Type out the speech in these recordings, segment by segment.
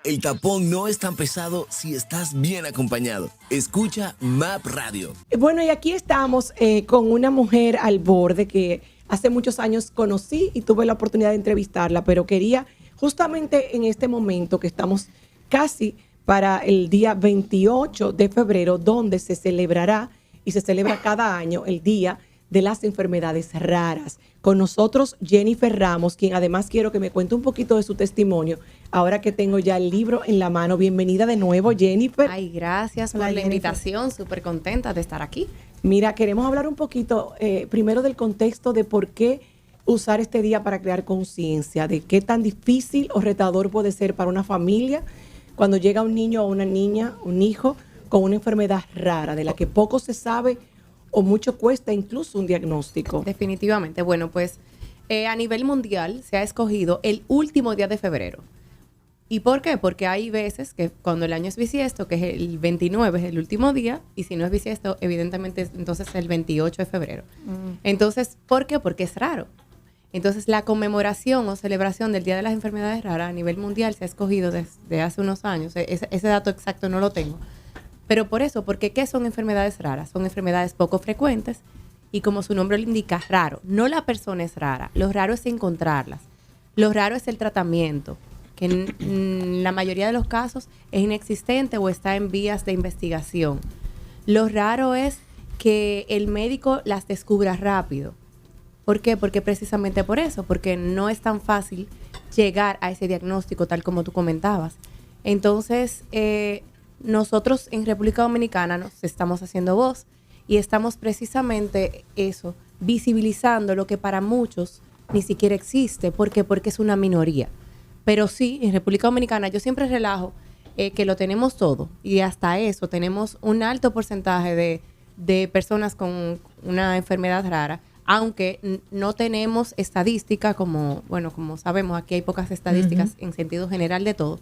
El tapón no es tan pesado si estás bien acompañado. Escucha MAP Radio. Bueno, y aquí estamos con una mujer al borde que hace muchos años conocí y tuve la oportunidad de entrevistarla, pero quería justamente en este momento que estamos casi para el día 28 de febrero, donde se celebrará y se celebra cada año el Día de las Enfermedades Raras. Con nosotros Jennifer Ramos, quien además quiero que me cuente un poquito de su testimonio, ahora que tengo ya el libro en la mano. Bienvenida de nuevo, Jennifer. Ay, gracias por la invitación, súper contenta de estar aquí. Mira, queremos hablar un poquito primero del contexto de por qué usar este día para crear conciencia, de qué tan difícil o retador puede ser para una familia cuando llega un niño o una niña, un hijo, con una enfermedad rara, de la que poco se sabe o mucho cuesta incluso un diagnóstico. Definitivamente. Bueno, pues a nivel mundial se ha escogido el último día de febrero. ¿Y por qué? Porque hay veces que cuando el año es bisiesto, que es el 29, es el último día, y si no es bisiesto, evidentemente entonces es el 28 de febrero. Entonces, ¿por qué? Porque es raro. Entonces, la conmemoración o celebración del Día de las Enfermedades Raras a nivel mundial se ha escogido desde hace unos años. Ese dato exacto no lo tengo. Pero por eso, porque ¿qué son enfermedades raras? Son enfermedades poco frecuentes y, como su nombre lo indica, raro. No la persona es rara, lo raro es encontrarlas. Lo raro es el tratamiento, que en la mayoría de los casos es inexistente o está en vías de investigación. Lo raro es que el médico las descubra rápido. ¿Por qué? Porque precisamente por eso, porque no es tan fácil llegar a ese diagnóstico tal como tú comentabas. Entonces, nosotros en República Dominicana nos estamos haciendo voz y estamos precisamente eso, visibilizando lo que para muchos ni siquiera existe. ¿Por qué? Porque es una minoría. Pero sí, en República Dominicana yo siempre relajo que lo tenemos todo y hasta eso tenemos un alto porcentaje de personas con una enfermedad rara, aunque no tenemos estadística como sabemos, aquí hay pocas estadísticas en sentido general de todo,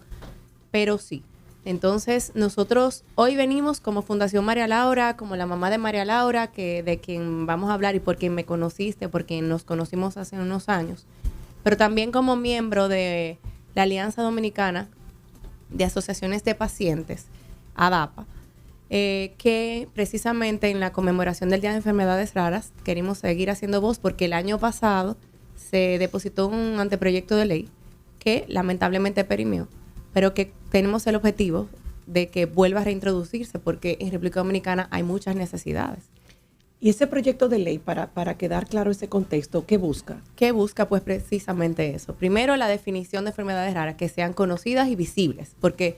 pero sí. Entonces, nosotros hoy venimos como Fundación María Laura, como la mamá de María Laura, de quien vamos a hablar y por quien me conociste, por quien nos conocimos hace unos años, pero también como miembro de la Alianza Dominicana de Asociaciones de Pacientes, ADAPA, que precisamente en la conmemoración del Día de Enfermedades Raras queremos seguir haciendo voz porque el año pasado se depositó un anteproyecto de ley que lamentablemente perimió, pero que tenemos el objetivo de que vuelva a reintroducirse porque en República Dominicana hay muchas necesidades. ¿Y ese proyecto de ley, para quedar claro ese contexto, qué busca? ¿Qué busca? Pues precisamente eso. Primero, la definición de enfermedades raras, que sean conocidas y visibles, porque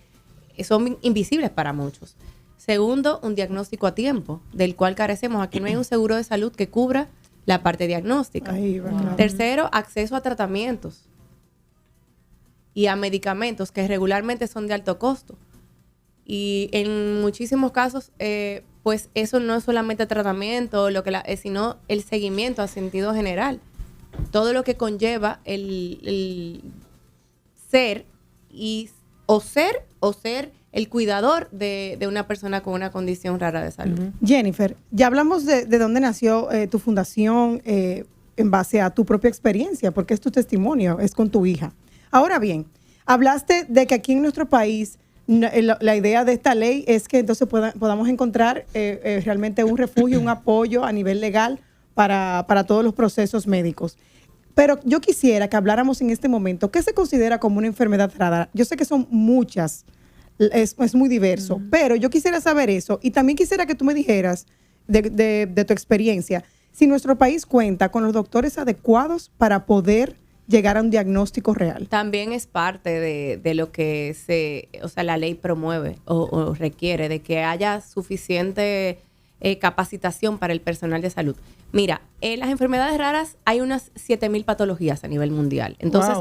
son invisibles para muchos. Segundo, un diagnóstico a tiempo, del cual carecemos. Aquí no hay un seguro de salud que cubra la parte diagnóstica. Tercero, acceso a tratamientos y a medicamentos que regularmente son de alto costo. Y en muchísimos casos, pues eso no es solamente tratamiento, sino el seguimiento a sentido general. Todo lo que conlleva el ser o ser el cuidador de una persona con una condición rara de salud. Jennifer, ya hablamos de dónde nació tu fundación en base a tu propia experiencia, porque es tu testimonio, es con tu hija. Ahora bien, hablaste de que aquí en nuestro país la idea de esta ley es que entonces podamos encontrar realmente un refugio, un apoyo a nivel legal para todos los procesos médicos. Pero yo quisiera que habláramos en este momento, ¿qué se considera como una enfermedad rara? Yo sé que son muchas, es muy diverso, pero yo quisiera saber eso y también quisiera que tú me dijeras de tu experiencia, si nuestro país cuenta con los doctores adecuados para poder llegar a un diagnóstico real. También es parte de lo que la ley promueve o requiere, de que haya suficiente capacitación para el personal de salud. Mira, en las enfermedades raras hay unas 7,000 patologías a nivel mundial. Entonces,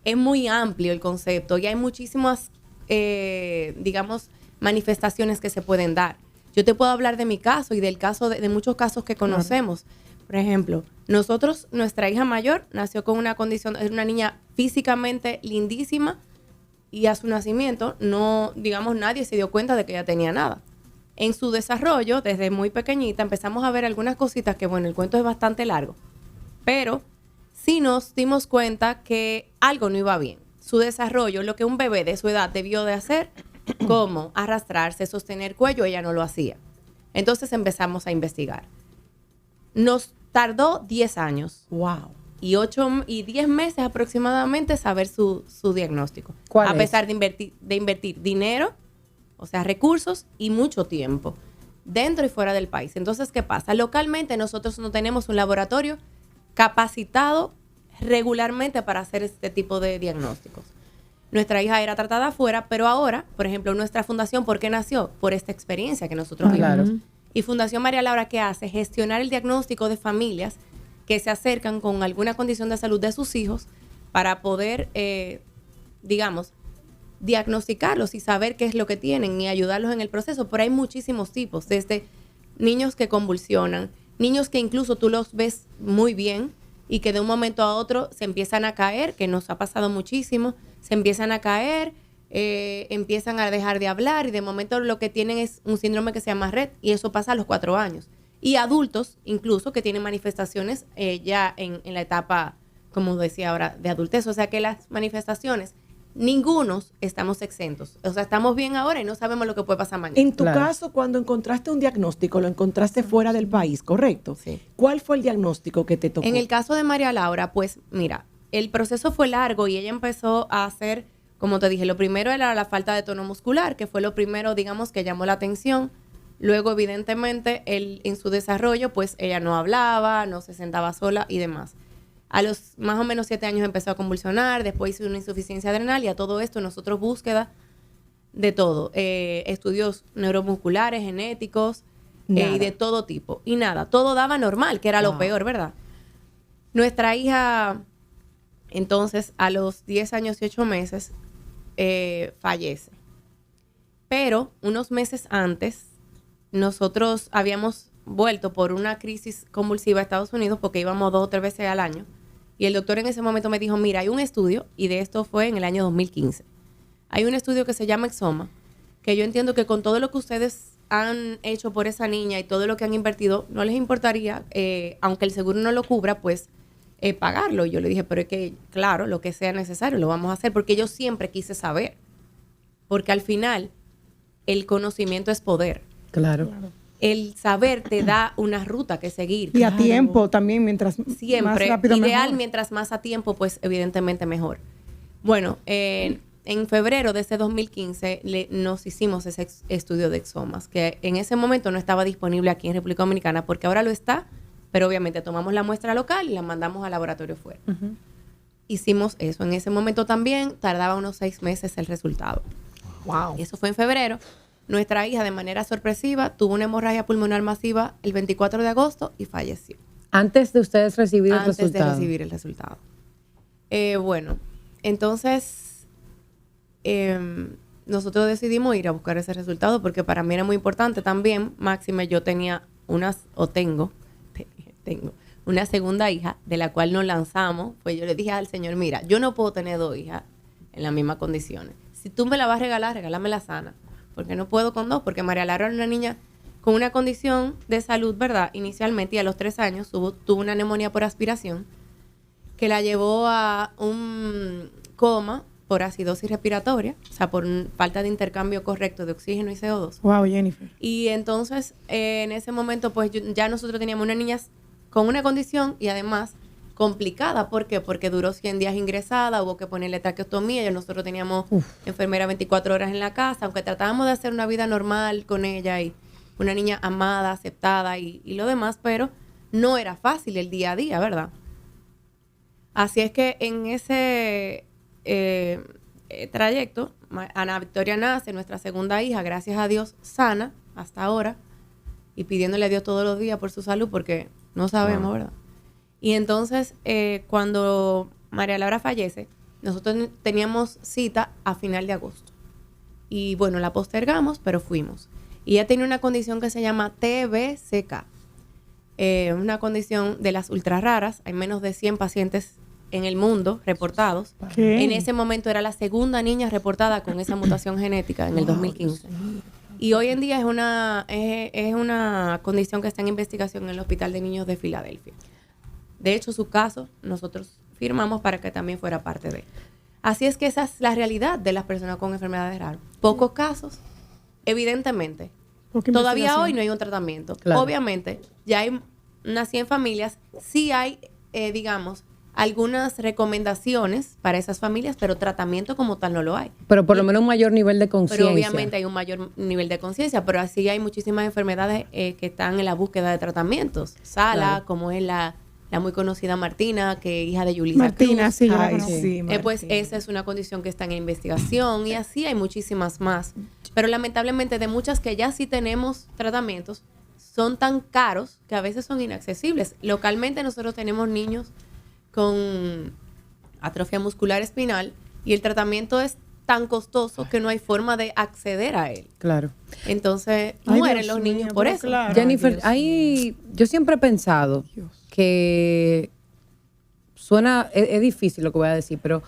es muy amplio el concepto y hay muchísimas, manifestaciones que se pueden dar. Yo te puedo hablar de mi caso y del caso de muchos casos que conocemos. Por ejemplo, nuestra hija mayor nació con una condición, es una niña físicamente lindísima y a su nacimiento nadie se dio cuenta de que ella tenía nada. En su desarrollo, desde muy pequeñita, empezamos a ver algunas cositas que, el cuento es bastante largo, pero sí nos dimos cuenta que algo no iba bien. su desarrollo, lo que un bebé de su edad debió de hacer, como arrastrarse, sostener cuello, ella no lo hacía. Entonces empezamos a investigar. Nos tardó 10 años. Wow. Y 10 meses aproximadamente saber su diagnóstico. ¿Cuál a es? pesar de invertir dinero, o sea, recursos y mucho tiempo, dentro y fuera del país. Entonces, ¿qué pasa? Localmente nosotros no tenemos un laboratorio capacitado regularmente para hacer este tipo de diagnósticos. Nuestra hija era tratada afuera, pero ahora, por ejemplo, nuestra fundación, ¿por qué nació? Por esta experiencia que nosotros vivimos. Claro. Y Fundación María Laura, ¿qué hace? Gestionar el diagnóstico de familias que se acercan con alguna condición de salud de sus hijos para poder, digamos, diagnosticarlos y saber qué es lo que tienen y ayudarlos en el proceso. Pero hay muchísimos tipos, desde niños que convulsionan, niños que incluso tú los ves muy bien y que de un momento a otro se empiezan a caer, que nos ha pasado muchísimo, se empiezan a caer, empiezan a dejar de hablar y de momento lo que tienen es un síndrome que se llama Rett y eso pasa a los 4 años. Y adultos incluso que tienen manifestaciones ya en la etapa, como decía ahora, de adultez. O sea que las manifestaciones, ningunos estamos exentos. O sea, estamos bien ahora y no sabemos lo que puede pasar mañana. En tu Claro. caso, cuando encontraste un diagnóstico, lo encontraste fuera del país, ¿correcto? Sí. ¿Cuál fue el diagnóstico que te tocó? En el caso de María Laura, pues mira, el proceso fue largo y ella empezó a hacer, como te dije, lo primero era la falta de tono muscular, que fue lo primero, digamos, que llamó la atención. Luego, evidentemente, en su desarrollo, pues ella no hablaba, no se sentaba sola y demás. A los más o menos 7 años empezó a convulsionar, después hizo una insuficiencia adrenal y a todo esto nosotros búsqueda de todo. Estudios neuromusculares, genéticos y de todo tipo. Y nada, todo daba normal, que era lo peor, ¿verdad? Nuestra hija, entonces, a los 10 años y 8 meses, fallece. Pero unos meses antes, nosotros habíamos vuelto por una crisis convulsiva a Estados Unidos porque íbamos 2 o 3 veces al año. Y el doctor en ese momento me dijo, mira, hay un estudio, y de esto fue en el año 2015. Hay un estudio que se llama Exoma, que yo entiendo que con todo lo que ustedes han hecho por esa niña y todo lo que han invertido, no les importaría, aunque el seguro no lo cubra, pues pagarlo. Y yo le dije, pero es que, claro, lo que sea necesario, lo vamos a hacer, porque yo siempre quise saber. Porque al final, el conocimiento es poder. Claro. El saber te da una ruta que seguir. Y a tiempo también, mientras Siempre. más rápido Ideal, mejor. mientras más a tiempo, pues evidentemente mejor. Bueno, en febrero de ese 2015 nos hicimos ese estudio de exomas, que en ese momento no estaba disponible aquí en República Dominicana, porque ahora lo está, pero obviamente tomamos la muestra local y la mandamos al laboratorio fuera. Hicimos eso. En ese momento también tardaba unos 6 meses el resultado. Wow. Eso fue en febrero. Nuestra hija, de manera sorpresiva, tuvo una hemorragia pulmonar masiva el 24 de agosto y falleció. Antes de ustedes recibir el Antes resultado. de recibir el resultado. Bueno, entonces nosotros decidimos ir a buscar ese resultado porque para mí era muy importante también. Máxime, yo tenía tengo una segunda hija de la cual nos lanzamos. Pues yo le dije al Señor, mira, yo no puedo tener 2 hijas en las mismas condiciones. Si tú me la vas a regalar, regálamela sana. Porque no puedo con 2, porque María Laura era una niña con una condición de salud, ¿verdad? Inicialmente, y a los 3 años tuvo una neumonía por aspiración que la llevó a un coma por acidosis respiratoria, o sea, por falta de intercambio correcto de oxígeno y CO2. Wow, Jennifer. Y entonces, en ese momento, pues ya nosotros teníamos una niña con una condición y además complicada. ¿Por qué? Porque duró 100 días ingresada, hubo que ponerle traqueotomía, y nosotros teníamos enfermera 24 horas en la casa, aunque tratábamos de hacer una vida normal con ella y una niña amada, aceptada y lo demás, pero no era fácil el día a día, ¿verdad? Así es que en ese trayecto, Ana Victoria nace, nuestra segunda hija, gracias a Dios, sana hasta ahora, y pidiéndole a Dios todos los días por su salud, porque no sabemos, ¿verdad? Y entonces, cuando María Laura fallece, nosotros teníamos cita a final de agosto. Y bueno, la postergamos, pero fuimos. Y ella tenía una condición que se llama TBCK. Una condición de las ultra raras. Hay menos de 100 pacientes en el mundo reportados. ¿Qué? En ese momento era la segunda niña reportada con esa mutación genética en el 2015. Y hoy en día es una condición que está en investigación en el Hospital de Niños de Filadelfia. De hecho, su caso nosotros firmamos para que también fuera parte de él. Así es que esa es la realidad de las personas con enfermedades raras. Pocos casos, evidentemente. Todavía hoy no hay un tratamiento. Claro. Obviamente, ya hay unas 100 familias, sí hay, digamos, algunas recomendaciones para esas familias, pero tratamiento como tal no lo hay. Pero por lo menos un mayor nivel de conciencia. Pero obviamente hay un mayor nivel de conciencia, pero así hay muchísimas enfermedades que están en la búsqueda de tratamientos. Sala, Claro. como es la muy conocida Martina, que es hija de Yulisa Martina, Cruz. sí, yo la Ay, conozco. sí, Pues Martín. esa es una condición que está en investigación y así hay muchísimas más. Pero lamentablemente de muchas que ya sí tenemos tratamientos, son tan caros que a veces son inaccesibles. Localmente nosotros tenemos niños con atrofia muscular espinal y el tratamiento es tan costoso que no hay forma de acceder a él. Claro. Entonces Ay, mueren Dios los mío, niños por pero eso. claro. Jennifer, Dios yo siempre he pensado que suena, es difícil lo que voy a decir, pero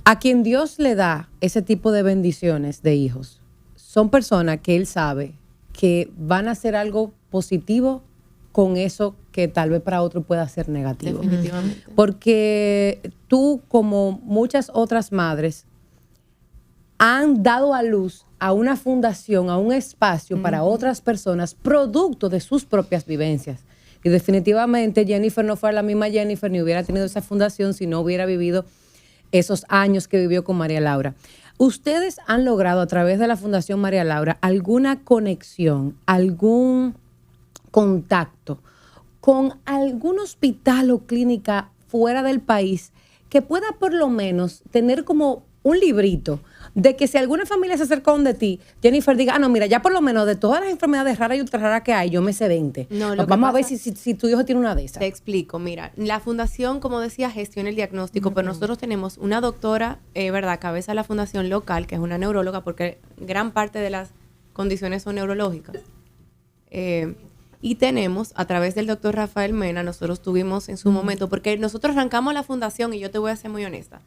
a quien Dios le da ese tipo de bendiciones de hijos, son personas que Él sabe que van a hacer algo positivo con eso que tal vez para otro pueda ser negativo. Definitivamente. Porque tú, como muchas otras madres, han dado a luz a una fundación, a un espacio para otras personas, producto de sus propias vivencias. Y definitivamente Jennifer no fuera la misma Jennifer ni hubiera tenido esa fundación si no hubiera vivido esos años que vivió con María Laura. ¿Ustedes han logrado a través de la Fundación María Laura alguna conexión, algún contacto con algún hospital o clínica fuera del país que pueda por lo menos tener como un librito de que si alguna familia se acerca donde ti, Jennifer diga, no, mira, ya por lo menos de todas las enfermedades raras y ultra raras que hay, yo me sé 20. No, lo que Vamos a ver pasa- si tu hijo tiene una de esas. Te explico, mira, la fundación, como decía, gestiona el diagnóstico, pero nosotros tenemos una doctora, ¿verdad?, cabeza de la fundación local, que es una neuróloga, porque gran parte de las condiciones son neurológicas. Y tenemos, a través del doctor Rafael Mena, nosotros tuvimos en su momento, porque nosotros arrancamos la fundación, y yo te voy a ser muy honesta,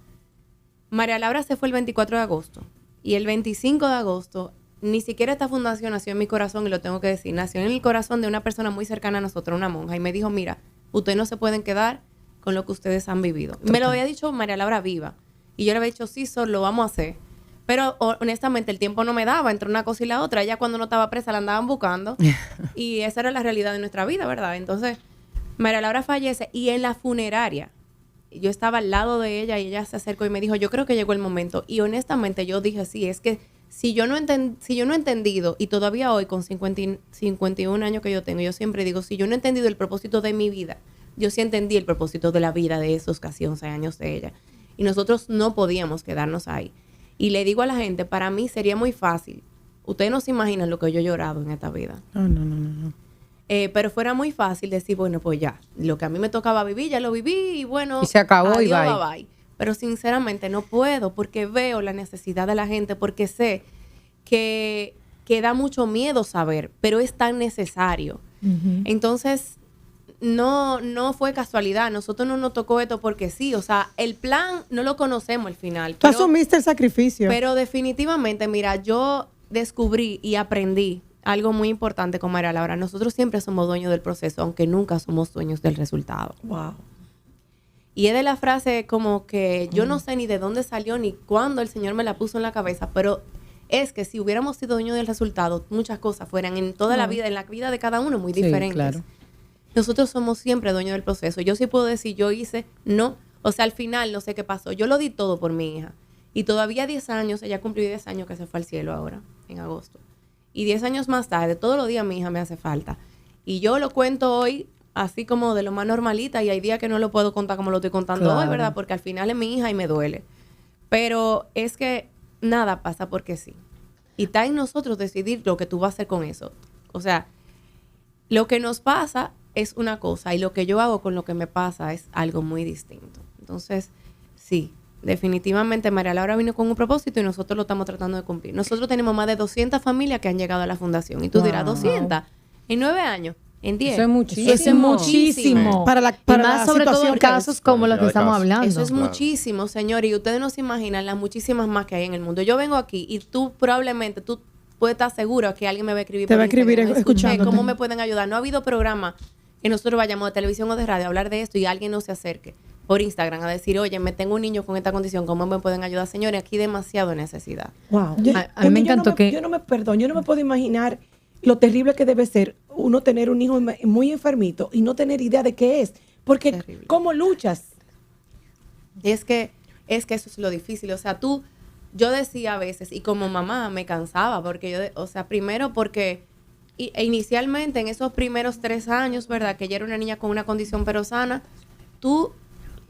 María Laura se fue el 24 de agosto, y el 25 de agosto, ni siquiera esta fundación nació en mi corazón, y lo tengo que decir, nació en el corazón de una persona muy cercana a nosotros, una monja, y me dijo, mira, ustedes no se pueden quedar con lo que ustedes han vivido. Me lo había dicho María Laura viva, y yo le había dicho, sí, Sol, lo vamos a hacer. Pero honestamente el tiempo no me daba entre una cosa y la otra. Ella cuando no estaba presa la andaban buscando, y esa era la realidad de nuestra vida, ¿verdad? Entonces, María Laura fallece, y en la funeraria, yo estaba al lado de ella y ella se acercó y me dijo, yo creo que llegó el momento. Y honestamente yo dije, sí, es que si yo no he entendido, y todavía hoy con 51 años que yo tengo, yo siempre digo, si yo no he entendido el propósito de mi vida, yo sí entendí el propósito de la vida de esos casi 11 años de ella. Y nosotros no podíamos quedarnos ahí. Y le digo a la gente, para mí sería muy fácil. Ustedes no se imaginan lo que yo he llorado en esta vida. No. Pero fuera muy fácil decir, bueno, pues ya, lo que a mí me tocaba vivir, ya lo viví y bueno, Y se acabó y adiós, bye. bye. Pero sinceramente no puedo porque veo la necesidad de la gente, porque sé que da mucho miedo saber, pero es tan necesario. Entonces, no fue casualidad, nosotros no nos tocó esto porque sí, o sea, el plan no lo conocemos al final. Tú pero- asumiste el sacrificio. pero definitivamente, mira, yo descubrí y aprendí algo muy importante con María Laura. Nosotros siempre somos dueños del proceso, aunque nunca somos dueños del resultado. Wow. Y es de la frase como que yo no sé ni de dónde salió ni cuándo el Señor me la puso en la cabeza, pero es que si hubiéramos sido dueños del resultado, muchas cosas fueran en toda la vida, en la vida de cada uno, muy Sí, diferentes. claro. Nosotros somos siempre dueños del proceso. Yo sí puedo decir, yo hice, no. O sea, al final no sé qué pasó. Yo lo di todo por mi hija. Y todavía 10 años, ella cumplió 10 años que se fue al cielo ahora, en agosto. Y 10 años más tarde, todos los días mi hija me hace falta. Y yo lo cuento hoy así como de lo más normalita, y hay días que no lo puedo contar como lo estoy contando hoy, Claro. ¿verdad? Porque al final es mi hija y me duele. Pero es que nada pasa porque sí. Y está en nosotros decidir lo que tú vas a hacer con eso. O sea, lo que nos pasa es una cosa y lo que yo hago con lo que me pasa es algo muy distinto. Entonces, sí, definitivamente María Laura vino con un propósito y nosotros lo estamos tratando de cumplir. Nosotros tenemos más de 200 familias que han llegado a la fundación. Y tú dirás, 200 en 9 años, en 10. Eso es muchísimo. Eso es muchísimo. Para Y para más la sobre todo en situación que casos es. como los que Cantidad de estamos casos. hablando. Eso es Claro. muchísimo, señor, y ustedes no se imaginan las muchísimas más que hay en el mundo. Yo vengo aquí y tú probablemente, tú puedes estar seguro que alguien me va a escribir. Te por va a escribir Instagram. Escuché, escuchándote. ¿cómo me pueden ayudar? No ha habido programa que nosotros vayamos de televisión o de radio a hablar de esto y alguien no se acerque. por Instagram a decir, oye, me tengo un niño con esta condición, ¿cómo me pueden ayudar? Señores, aquí demasiado necesidad. Wow. A mí me encantó Yo no me puedo imaginar lo terrible que debe ser uno tener un hijo muy enfermito y no tener idea de qué es. Porque, Terrible. ¿cómo luchas? Es que eso es lo difícil. O sea, yo decía a veces, y como mamá me cansaba, porque primero porque inicialmente en esos primeros 3 años, ¿verdad? Que ella era una niña con una condición pero sana, tú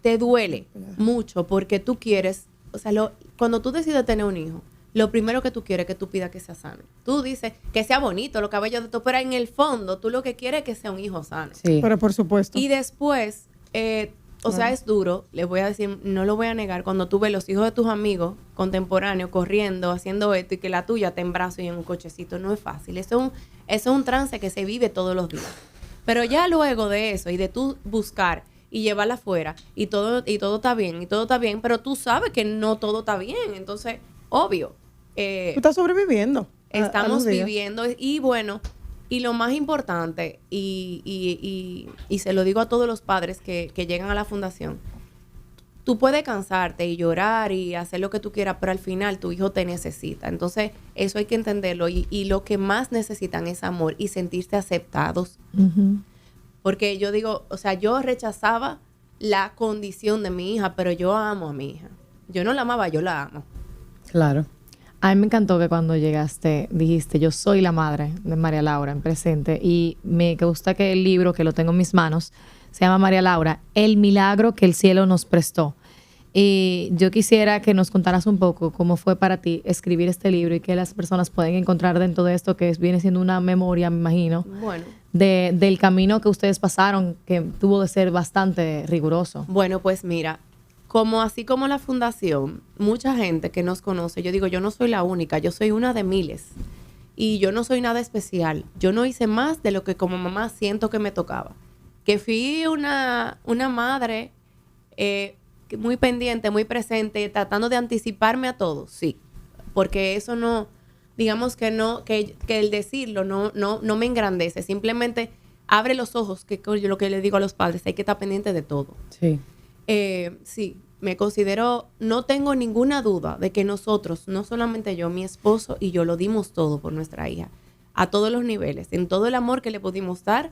te duele mucho porque tú quieres, o sea, cuando tú decides tener un hijo, lo primero que tú quieres es que tú pidas que sea sano. Tú dices que sea bonito, los cabellos de tu, pero en el fondo tú lo que quieres es que sea un hijo sano. Sí. Pero por supuesto. Y después, sea, es duro, les voy a decir, no lo voy a negar, cuando tú ves los hijos de tus amigos contemporáneos corriendo, haciendo esto y que la tuya te en brazo y en un cochecito, no es fácil. Eso es un trance que se vive todos los días. Pero ya luego de eso y de tú buscar y llevarla afuera y todo está bien, pero tú sabes que no todo está bien. Entonces, obvio. Tú estás sobreviviendo. Estamos a los días. viviendo y bueno, y lo más importante, y se lo digo a todos los padres que llegan a la fundación, tú puedes cansarte y llorar y hacer lo que tú quieras, pero al final tu hijo te necesita. Entonces, eso hay que entenderlo y lo que más necesitan es amor y sentirse aceptados. Porque yo digo, o sea, yo rechazaba la condición de mi hija, pero yo amo a mi hija. Yo no la amaba, yo la amo. Claro. A mí me encantó que cuando llegaste dijiste, yo soy la madre de María Laura en presente, y me gusta que el libro, que lo tengo en mis manos, se llama María Laura, El milagro que el cielo nos prestó. Y yo quisiera que nos contaras un poco cómo fue para ti escribir este libro y qué las personas pueden encontrar dentro de esto, que viene siendo una memoria, me imagino, Bueno. del camino que ustedes pasaron, que tuvo de ser bastante riguroso. Bueno, pues mira, así como la fundación, mucha gente que nos conoce, yo digo, yo no soy la única, yo soy una de miles. Y yo no soy nada especial. Yo no hice más de lo que como mamá siento que me tocaba. Que fui una madre muy pendiente, muy presente, tratando de anticiparme a todo, sí. Porque eso no, digamos que no, que el decirlo no me engrandece. Simplemente abre los ojos, que es lo que le digo a los padres, hay que estar pendiente de todo. Sí. Sí, me considero, no tengo ninguna duda de que nosotros, no solamente yo, mi esposo y yo lo dimos todo por nuestra hija, a todos los niveles, en todo el amor que le pudimos dar,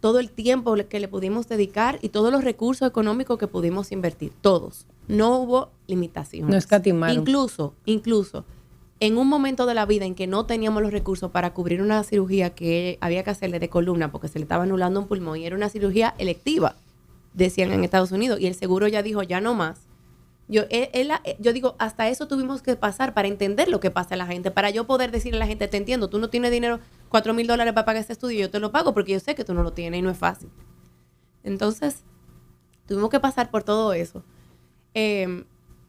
todo el tiempo que le pudimos dedicar y todos los recursos económicos que pudimos invertir, todos. No hubo limitaciones. No escatimaron. Incluso, en un momento de la vida en que no teníamos los recursos para cubrir una cirugía que había que hacerle de columna porque se le estaba anulando un pulmón y era una cirugía electiva, decían en Estados Unidos, y el seguro ya dijo, ya no más. Yo digo, hasta eso tuvimos que pasar para entender lo que pasa a la gente, para yo poder decirle a la gente, te entiendo, tú no tienes dinero, $4,000 para pagar este estudio, yo te lo pago porque yo sé que tú no lo tienes y no es fácil. Entonces, tuvimos que pasar por todo eso.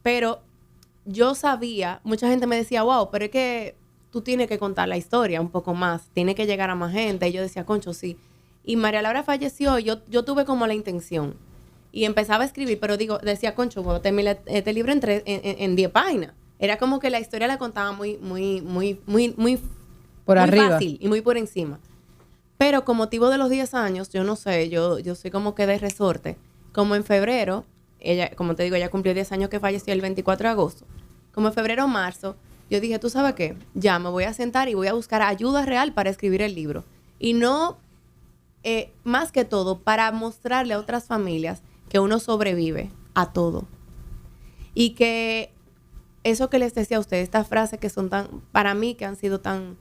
Pero yo sabía, mucha gente me decía, wow, pero es que tú tienes que contar la historia un poco más, tiene que llegar a más gente. Y yo decía, concho, sí. Y María Laura falleció, yo tuve como la intención. Y empezaba a escribir, pero decía, concho, bueno, terminé este libro en 10 páginas. Era como que la historia la contaba muy Por arriba. fácil y muy por encima. Pero con motivo de los 10 años, yo no sé, yo soy como que de resorte. Como en febrero, ella, como te digo, ella cumplió 10 años que falleció el 24 de agosto. Como en febrero o marzo, yo dije, ¿tú sabes qué? Ya me voy a sentar y voy a buscar ayuda real para escribir el libro. Y no, más que todo, para mostrarle a otras familias que uno sobrevive a todo. Y que eso que les decía a ustedes, estas frases que son tan, para mí, que han sido tan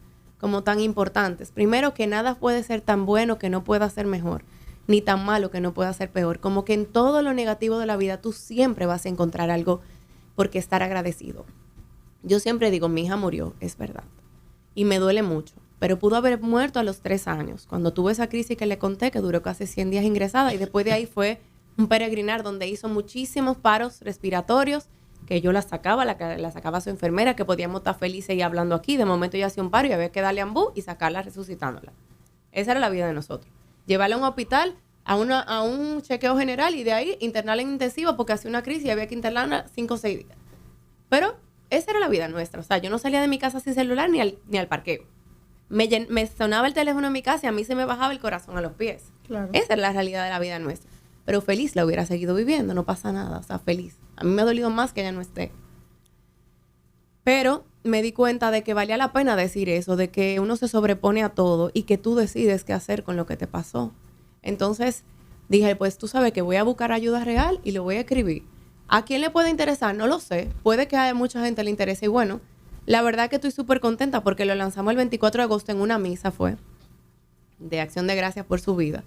importantes. Primero, que nada puede ser tan bueno que no pueda ser mejor, ni tan malo que no pueda ser peor. Como que en todo lo negativo de la vida tú siempre vas a encontrar algo por qué estar agradecido. Yo siempre digo, mi hija murió, es verdad. Y me duele mucho. Pero pudo haber muerto a los 3 años, cuando tuve esa crisis que le conté, que duró casi 100 días ingresada, y después de ahí fue un peregrinar donde hizo muchísimos paros respiratorios, que yo la sacaba su enfermera, que podíamos estar felices y hablando aquí. De momento ella hacía un paro y había que darle ambú y sacarla resucitándola. Esa era la vida de nosotros. Llevarla a un hospital, a un chequeo general, y de ahí internarla en intensiva porque hacía una crisis y había que internarla 5 o 6 días. Pero esa era la vida nuestra. O sea, yo no salía de mi casa sin celular ni al parqueo. Me sonaba el teléfono en mi casa y a mí se me bajaba el corazón a los pies. Claro. Esa es la realidad de la vida nuestra. pero feliz la hubiera seguido viviendo, no pasa nada, o sea, feliz. A mí me ha dolido más que ella no esté. Pero me di cuenta de que valía la pena decir eso, de que uno se sobrepone a todo y que tú decides qué hacer con lo que te pasó. Entonces dije, pues tú sabes que voy a buscar ayuda real y lo voy a escribir. ¿A quién le puede interesar? No lo sé. Puede que a mucha gente le interese. Y bueno, la verdad que estoy súper contenta porque lo lanzamos el 24 de agosto en una misa, fue, de Acción de Gracias por su vida.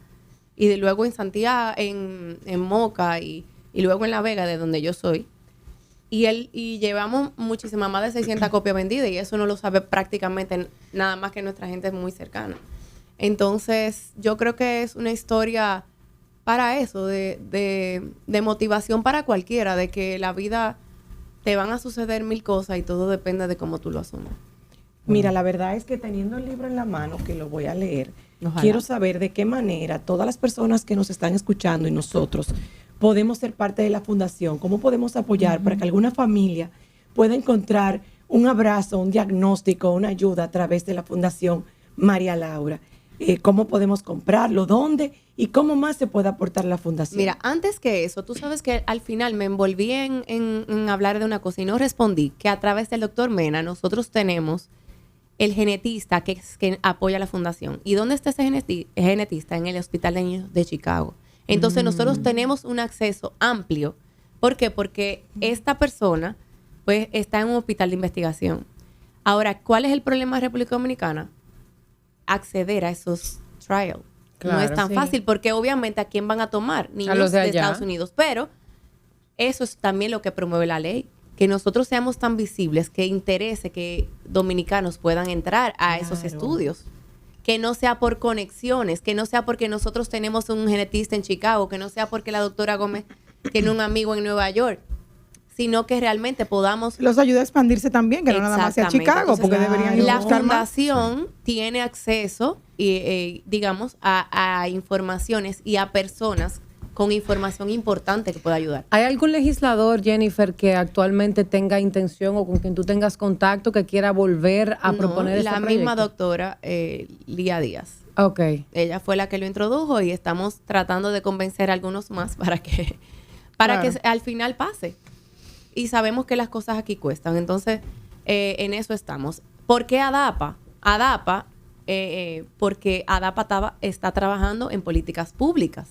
Y luego en Santiago, en Moca y luego en La Vega, de donde yo soy. Y llevamos muchísimas, más de 600 copias vendidas y eso no lo sabe prácticamente nada más que nuestra gente muy cercana. Entonces, yo creo que es una historia para eso, de motivación para cualquiera, de que la vida te van a suceder mil cosas y todo depende de cómo tú lo asumas. Mira, la verdad es que teniendo el libro en la mano, que lo voy a leer, Ojalá. quiero saber de qué manera todas las personas que nos están escuchando y nosotros podemos ser parte de la fundación, cómo podemos apoyar para que alguna familia pueda encontrar un abrazo, un diagnóstico, una ayuda a través de la Fundación María Laura. ¿Cómo podemos comprarlo? ¿Dónde? ¿Y cómo más se puede aportar la fundación? Mira, antes que eso, tú sabes que al final me envolví en hablar de una cosa y no respondí, que a través del doctor Mena nosotros tenemos el genetista que apoya la fundación. ¿Y dónde está ese genetista? En el Hospital de Niños de Chicago. Entonces nosotros tenemos un acceso amplio. ¿Por qué? Porque esta persona pues está en un hospital de investigación. Ahora, ¿cuál es el problema de República Dominicana? Acceder a esos trials. Claro, no es tan sí. fácil porque obviamente ¿a quién van a tomar? Niños los de de allá. Estados Unidos. Pero eso es también lo que promueve la ley. Que nosotros seamos tan visibles, que interese que dominicanos puedan entrar a esos estudios. Que no sea por conexiones, que no sea porque nosotros tenemos un genetista en Chicago, que no sea porque la doctora Gómez tiene un amigo en Nueva York, sino que realmente podamos... Los ayuda a expandirse también, que no nada más sea Exactamente. Chicago, Entonces, porque deberían ir a la buscar más. fundación tiene acceso, digamos, a informaciones y a personas con información importante que pueda ayudar. ¿Hay algún legislador, Jennifer, que actualmente tenga intención o con quien tú tengas contacto que quiera volver a No, proponer la este misma proyecto? doctora Lía Díaz. Ok. Ella fue la que lo introdujo y estamos tratando de convencer a algunos más para que Claro. al final pase. Y sabemos que las cosas aquí cuestan. Entonces, en eso estamos. ¿Por qué ADAPA? ADAPA, porque ADAPA está trabajando en políticas públicas.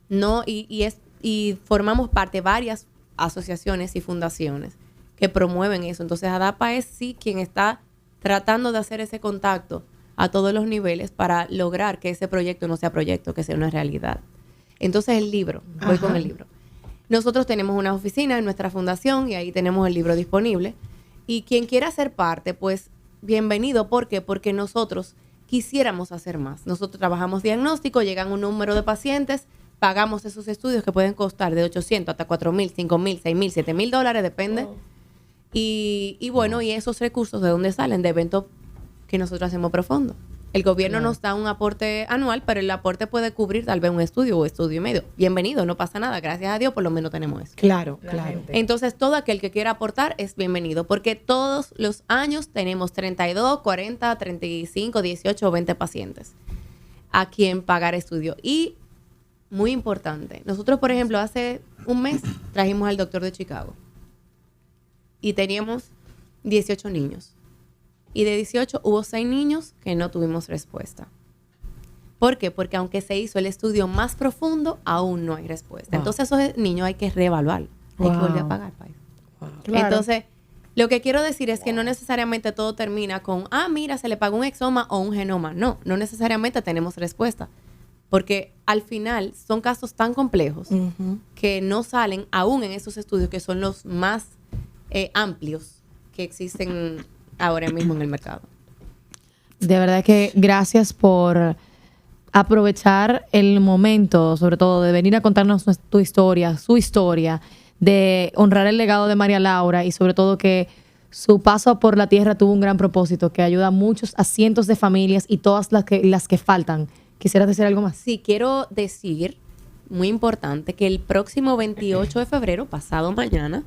No, y formamos parte de varias asociaciones y fundaciones que promueven eso. Entonces, ADAPA es sí quien está tratando de hacer ese contacto a todos los niveles para lograr que ese proyecto no sea proyecto, que sea una realidad. Entonces, el libro, voy con el libro. Nosotros tenemos una oficina en nuestra fundación y ahí tenemos el libro disponible. Y quien quiera ser parte, pues, bienvenido. ¿Por qué? Porque nosotros quisiéramos hacer más. Nosotros trabajamos diagnóstico, llegan un número de pacientes, pagamos esos estudios que pueden costar de 800 hasta 4,000, 5,000, 6,000, 7,000 dólares, depende. Y bueno, y esos recursos, ¿de dónde salen? De eventos que nosotros hacemos profundo. El gobierno nos da un aporte anual, pero el aporte puede cubrir tal vez un estudio o estudio y medio. Bienvenido, no pasa nada. Gracias a Dios, por lo menos tenemos eso. Claro, claro. Entonces, todo aquel que quiera aportar es bienvenido, porque todos los años tenemos 32, 40, 35, 18 o 20 pacientes a quien pagar estudio. Y, muy importante, nosotros, por ejemplo, hace un mes trajimos al doctor de Chicago y teníamos 18 niños. Y de 18 hubo 6 niños que no tuvimos respuesta. ¿Por qué? Porque aunque se hizo el estudio más profundo, aún no hay respuesta. Wow. Entonces esos niños hay que reevaluar. Hay que volver a pagar para eso. Claro. Entonces, lo que quiero decir es que no necesariamente todo termina con, mira, se le pagó un exoma o un genoma. No, no necesariamente tenemos respuesta. Porque al final son casos tan complejos que no salen aún en esos estudios que son los más amplios que existen ahora mismo en el mercado. De verdad que gracias por aprovechar el momento, sobre todo de venir a contarnos tu historia, su historia, de honrar el legado de María Laura y sobre todo que su paso por la tierra tuvo un gran propósito que ayuda a muchos, a cientos de familias y todas las que faltan. ¿Quisieras decir algo más? Sí, quiero decir, muy importante, que el próximo 28 de febrero, pasado mañana,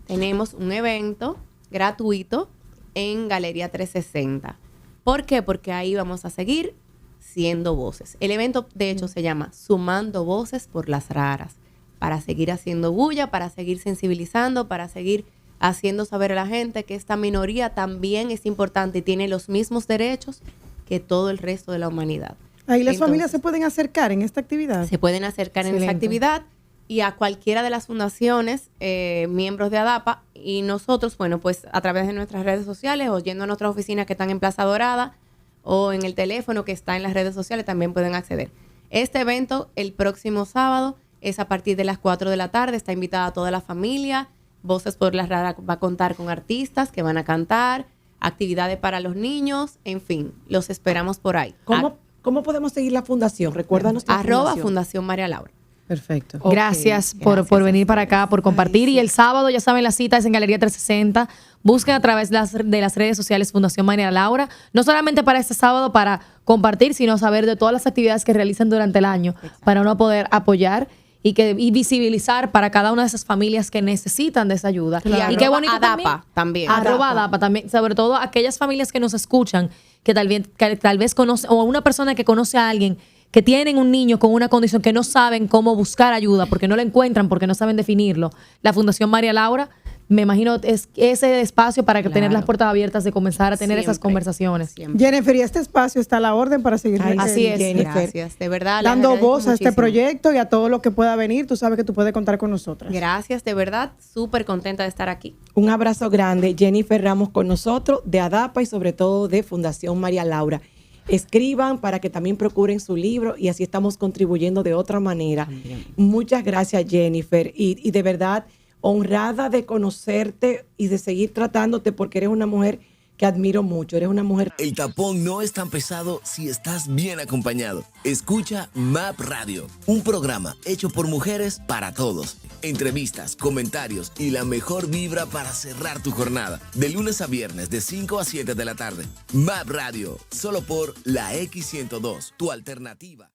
tenemos un evento gratuito en Galería 360. ¿Por qué? Porque ahí vamos a seguir Siendo Voces. El evento, de hecho, se llama Sumando Voces por las Raras, para seguir haciendo bulla, para seguir sensibilizando, para seguir haciendo saber a la gente que esta minoría también es importante y tiene los mismos derechos que todo el resto de la humanidad. Ahí las Entonces, familias se pueden acercar en esta actividad. se pueden acercar en esa Excelente. actividad y a cualquiera de las fundaciones, miembros de ADAPA, y nosotros, bueno, pues a través de nuestras redes sociales o yendo a nuestras oficinas que están en Plaza Dorada o en el teléfono que está en las redes sociales, también pueden acceder. Este evento, el próximo sábado, es a partir de las 4 de la tarde, está invitada toda la familia. Voces por las Raras va a contar con artistas que van a cantar, actividades para los niños, en fin, los esperamos por ahí. ¿Cómo podemos seguir la fundación? Recuérdanos la @ Fundación María Laura. Perfecto. Ok, Gracias gracias por a venir para acá, por compartir. Y el sábado, ya saben, la cita es en Galería 360. Busquen a través de las redes sociales Fundación María Laura, no solamente para este sábado para compartir, sino saber de todas las actividades que realizan durante el año para uno poder apoyar y visibilizar para cada una de esas familias que necesitan de esa ayuda. Y qué bonito ADAPA también. @ADAPA también, sobre todo aquellas familias que nos escuchan, que tal vez conocen, o una persona que conoce a alguien que tienen un niño con una condición que no saben cómo buscar ayuda, porque no la encuentran, porque no saben definirlo. La Fundación María Laura, me imagino, es ese espacio para que tener las puertas abiertas de comenzar a tener esas Siempre. conversaciones. Siempre. Jennifer, y este espacio está a la orden para seguir así es, Jennifer, Gracias, de verdad. les dando agradezco voz a este muchísimo. proyecto y a todo lo que pueda venir. Tú sabes que tú puedes contar con nosotras. Gracias, de verdad, súper contenta de estar aquí. Un abrazo grande. Jennifer Ramos con nosotros, de ADAPA y sobre todo de Fundación María Laura. Escriban para que también procuren su libro y así estamos contribuyendo de otra manera. Muchas gracias, Jennifer. Y de verdad, honrada de conocerte y de seguir tratándote porque eres una mujer que admiro mucho. Eres una mujer... El tapón no es tan pesado si estás bien acompañado. Escucha MAP Radio, un programa hecho por mujeres para todos. Entrevistas, comentarios y la mejor vibra para cerrar tu jornada. De lunes a viernes, de 5 a 7 de la tarde. MAP Radio, solo por la X102, tu alternativa.